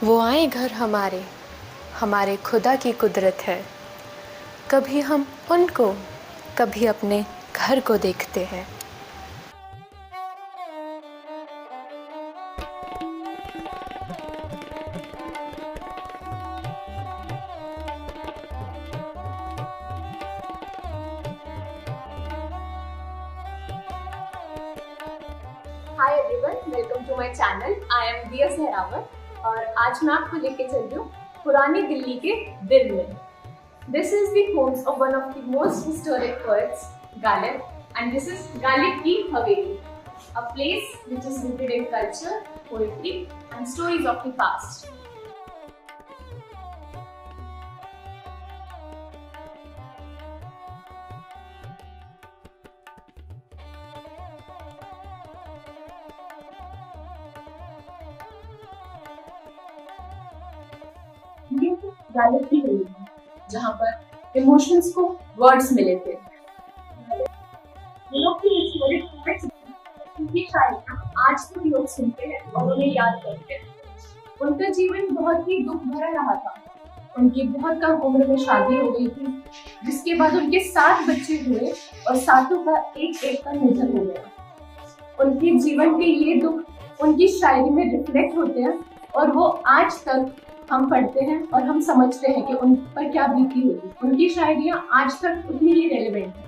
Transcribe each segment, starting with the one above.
वो आए घर हमारे, हमारे खुदा की कुदरत है। कभी हम उनको, कभी अपने घर को देखते हैं। Hi everyone, welcome to my channel. I am Diya Sehrawat और आज मैं आपको लेके चल रही हूँ पुरानी दिल्ली के दिल में। This is the homes of one of the most historic poets, Ghalib, and this is Ghalib की हवेली, a place which is rooted in culture, poetry and stories of the past. ये गालिब की हवेली है जहाँ पर इमोशंस को वर्ड्स मिले थे। उनकी शायरियाँ आज तक लोग सुनते हैं और उन्हें याद करते हैं। उनका जीवन बहुत ही दुख भरा रहा था। उनकी बहुत कम उम्र में शादी हो गई थी, जिसके बाद उनके 7 बच्चे हुए और सातों का एक एक का निधन हो गया। उनके जीवन के ये दुख उनकी शायरी में रिफ्लेक्ट होते हैं और वो आज तक हम पढ़ते हैं और हम समझते हैं कि उन पर क्या बीती होगी। उनकी शायरियाँ आज तक उतनी ही रेलेवेंट है।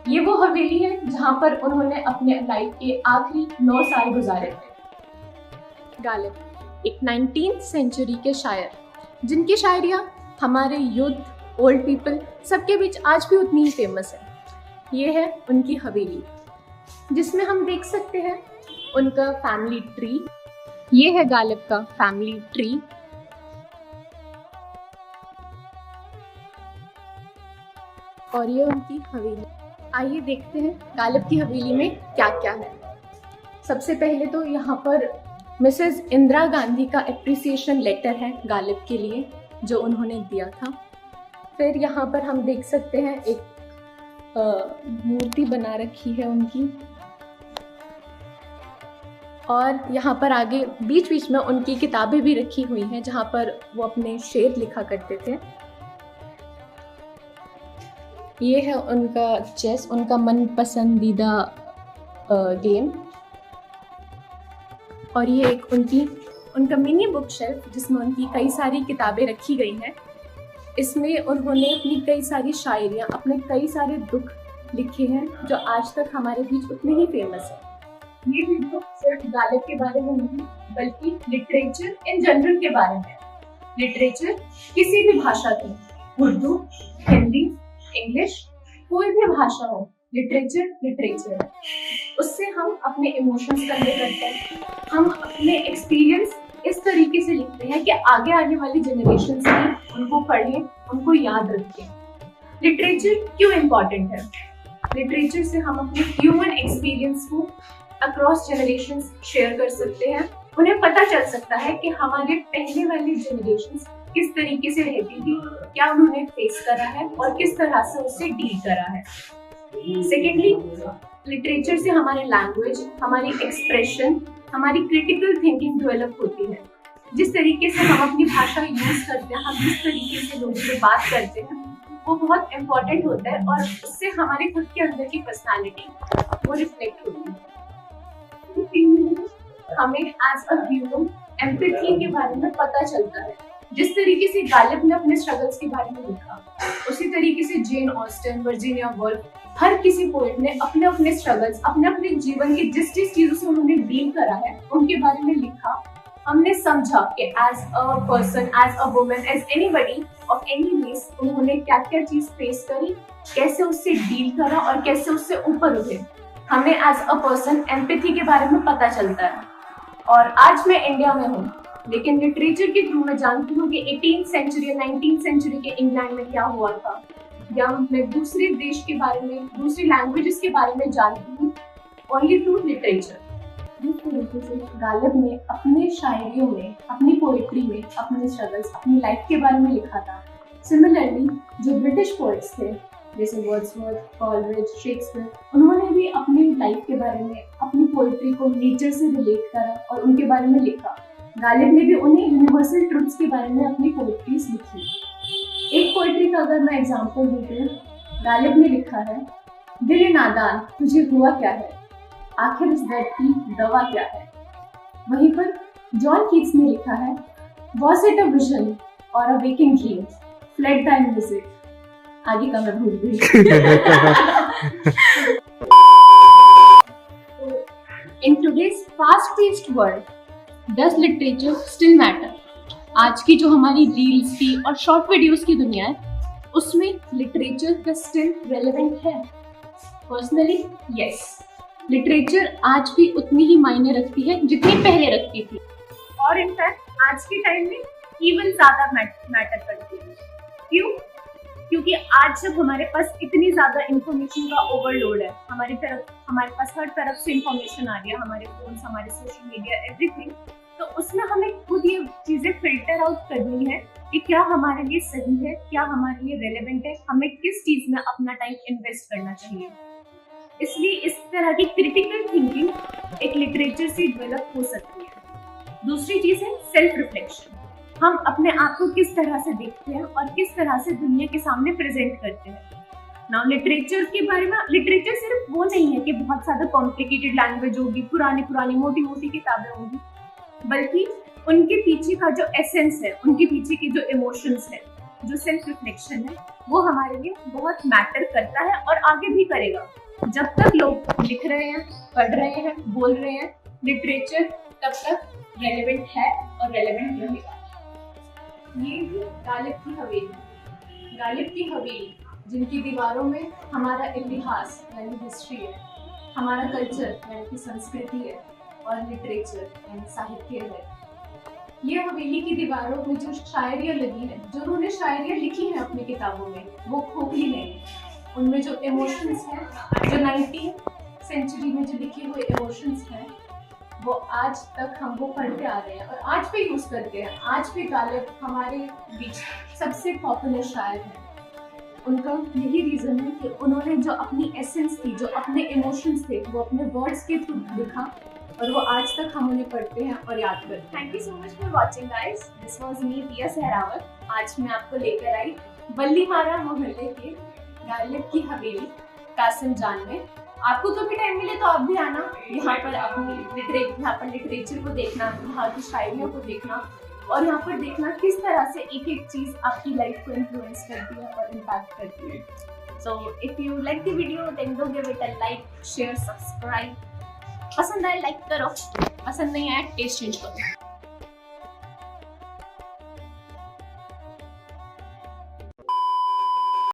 ये वो हवेली है जहाँ पर उन्होंने अपने लाइफ के आखिरी 9 साल गुजारे थे। गालिब एक 19th सेंचुरी के शायर, जिनकी शायरियाँ हमारे यूथ, ओल्ड पीपल सबके बीच आज भी उतनी ही फेमस है। ये है उनकी हवेली, जिसमें हम देख सकते हैं उनका फैमिली ट्री। ये है गालिब का फैमिली ट्री। और ये उनकी हवेली। आइए देखते हैं गालिब की हवेली में क्या क्या है। सबसे पहले तो यहाँ पर मिसेस इंदिरा गांधी का एप्रिसिएशन लेटर है गालिब के लिए, जो उन्होंने दिया था। फिर यहाँ पर हम देख सकते हैं एक मूर्ति बना रखी है उनकी, और यहाँ पर आगे बीच बीच में उनकी किताबें भी रखी हुई हैं जहाँ पर वो अपने शेर लिखा करते थे। ये है उनका चेस, उनका मन पसंदीदा गेम। और ये एक उनका मिनी बुक शेल्फ, जिसमें उनकी कई सारी किताबें रखी गई हैं। इसमें उन्होंने अपनी कई सारी शायरियाँ, अपने कई सारे दुख लिखे हैं जो आज तक हमारे बीच उतने ही फेमस है। ये वीडियो सिर्फ गालिब के बारे में नहीं, बल्कि लिटरेचर इन जनरल के बारे में। लिटरेचर किसी भी भाषा की, उर्दू, हिंदी, इंग्लिश, कोई भी भाषा हो, लिटरेचर है। उससे हम अपने इमोशंस कन्वे करते हैं, हम अपने एक्सपीरियंस इस तरीके से लिखते हैं कि आगे आने वाली जनरेशन भी उनको पढ़ें, उनको याद रखें। लिटरेचर क्यों इम्पोर्टेंट है? लिटरेचर से हम अपने ह्यूमन एक्सपीरियंस को अक्रॉस जनरेशंस शेयर कर सकते हैं। उन्हें पता चल सकता है कि हमारे पहले वाली जनरेशंस किस तरीके से रहती थी, क्या उन्होंने फेस करा है और किस तरह से उससे डील करा है। सेकेंडली, लिटरेचर से हमारे लैंग्वेज, हमारी एक्सप्रेशन, हमारी क्रिटिकल थिंकिंग डेवलप होती है। जिस तरीके से हम अपनी भाषा यूज करते हैं, हम जिस तरीके से लोगों से बात करते हैं, वो बहुत इम्पोर्टेंट होता है और उससे हमारे खुद के अंदर की पर्सनालिटी वो रिफ्लेक्ट होती है। हमें एज अ ह्यूमन एम्पैथी के बारे में पता चलता है। जिस तरीके से गालिब ने अपने स्ट्रगल्स के बारे में लिखा, उसी तरीके से जेन ऑस्टन, वर्जीनिया वुल्फ, हर किसी पोएट ने अपने अपने स्ट्रगल्स, अपने अपने जीवन की जिस चीजों से उन्होंने डील करा है, उनके बारे में लिखा। हमने समझा कि as a person, as a woman, as anybody of any race, उन्होंने क्या क्या चीज फेस करी, कैसे उससे डील करा और कैसे उससे ऊपर उठे। हमें एज अ पर्सन एम्पैथी के बारे में पता चलता है। और आज मैं इंडिया में हूँ, लेकिन लिटरेचर के थ्रू मैं जानती हूँ कि 18th सेंचुरी या 19th सेंचुरी के इंग्लैंड में क्या हुआ था, या मैं दूसरे देश के बारे में, दूसरी लैंग्वेजेस के बारे में जानती हूँ ओनली थ्रू लिटरेचर। जिस तरीके से गालिब ने अपने शायरियों में, अपनी पोएट्री में अपने स्ट्रगल्स, अपनी लाइफ के बारे में लिखा था, सिमिलरली जो ब्रिटिश पोएट्स थे जैसे वर्ड्सवर्थ, कॉलरिज, शेक्सपियर, उन्होंने भी अपनी लाइफ के बारे में, अपनी पोएट्री को नेचर से रिलेट करा और उनके बारे में लिखा। गालिब ने भी उन्हें यूनिवर्सल ट्रुथ्स के बारे में अपनी पोएट्रीज लिखी। एक पोएट्री का अगर मैं एग्जांपल देती हूँ, गालिब ने लिखा है, दिल नादान तुझे हुआ क्या है, आखिर इस दर्द की दवा क्या है। वहीं पर जॉन कीट्स ने लिखा है, वॉज इट अ विजन और अ waking dream, fled the music. आगे का मैं भूल गई। In today's fast-paced world, does literature still matter? आज की जो हमारी रील्स की और शॉर्ट वीडियोस की दुनिया है, उसमें लिटरेचर का स्टिल रेलेवेंट है? पर्सनली यस, लिटरेचर आज भी उतनी ही मायने रखती है जितनी पहले रखती थी, और इनफैक्ट आज के टाइम में इवन ज्यादा मैटर करती है। क्यों? क्योंकि आज जब हमारे पास इतनी ज्यादा इंफॉर्मेशन का ओवरलोड है, हमारे पास हर तरफ से इंफॉर्मेशन आ रही है, हमारे फोन, हमारे सोशल मीडिया, एवरीथिंग, तो उसमें हमें खुद ये चीजें फिल्टर आउट करनी है कि क्या हमारे लिए सही है, क्या हमारे लिए रेलेवेंट है, हमें किस चीज में अपना टाइम इन्वेस्ट करना चाहिए। इसलिए इस तरह की क्रिटिकल थिंकिंग एक लिटरेचर से डेवलप हो सकती है। दूसरी चीज है सेल्फ रिफ्लेक्शन। हम अपने आप को किस तरह से देखते हैं और किस तरह से दुनिया के सामने प्रेजेंट करते हैं। नाउ लिटरेचर के बारे में, लिटरेचर सिर्फ वो नहीं है कि बहुत ज्यादा कॉम्प्लिकेटेड लैंग्वेज होगी, पुरानी मोटी मोटी किताबें होंगी, बल्कि उनके पीछे का जो एसेंस है, उनके पीछे के जो इमोशंस है, जो सेल्फ रिफ्लेक्शन है, वो हमारे लिए बहुत मैटर करता है और आगे भी करेगा। जब तक लोग लिख रहे हैं, पढ़ रहे हैं, बोल रहे हैं, लिटरेचर तब तक रेलेवेंट है और रेलेवेंट रहेगा। ये भी गालिब की हवेली। गालिब की हवेली जिनकी दीवारों में हमारा इतिहास यानी हिस्ट्री है, हमारा कल्चर यानी कि संस्कृति है, और लिटरेचर यानी साहित्य है। ये हवेली की दीवारों में जो शायरियाँ लगी हैं, जो उन्होंने शायरियाँ लिखी हैं अपनी किताबों में, वो खोखली नहीं। उनमें जो इमोशंस हैं, जो 19वीं सेंचुरी में जो लिखे हुए इमोशंस हैं, वो आज तक हम वो पढ़ते आ रहे हैं और आज भी यूज करते हैं। आज भी गालिब हमारे बीच सबसे पॉपुलर शायर हैं। उनका यही रीजन है कि उन्होंने जो अपनी एसेंस थी, जो अपने इमोशंस थे, वो अपने वर्ड्स के थ्रू लिखा, और वो आज तक हम उन्हें पढ़ते हैं और याद करते हैं। Thank you so much for watching guys, this was me दिया सहरावत। आज मैं आपको लेकर आई बल्लीमारा मोहल्ले के गालिब की हवेली कासिम जान में। आपको कभी टाइम मिले तो आप भी आना यहाँ पर लिटरेचर को देखना, यहाँ की शायरियों को देखना, और यहाँ पर देखना किस तरह से एक एक चीज आपकी लाइफ को इन्फ्लुएंस करती है और इम्पैक्ट करती है। So if you like the video then do give it a like, share, subscribe. पसंद आए लाइक करो, पसंद नहीं आए टेस्ट चेंज करो।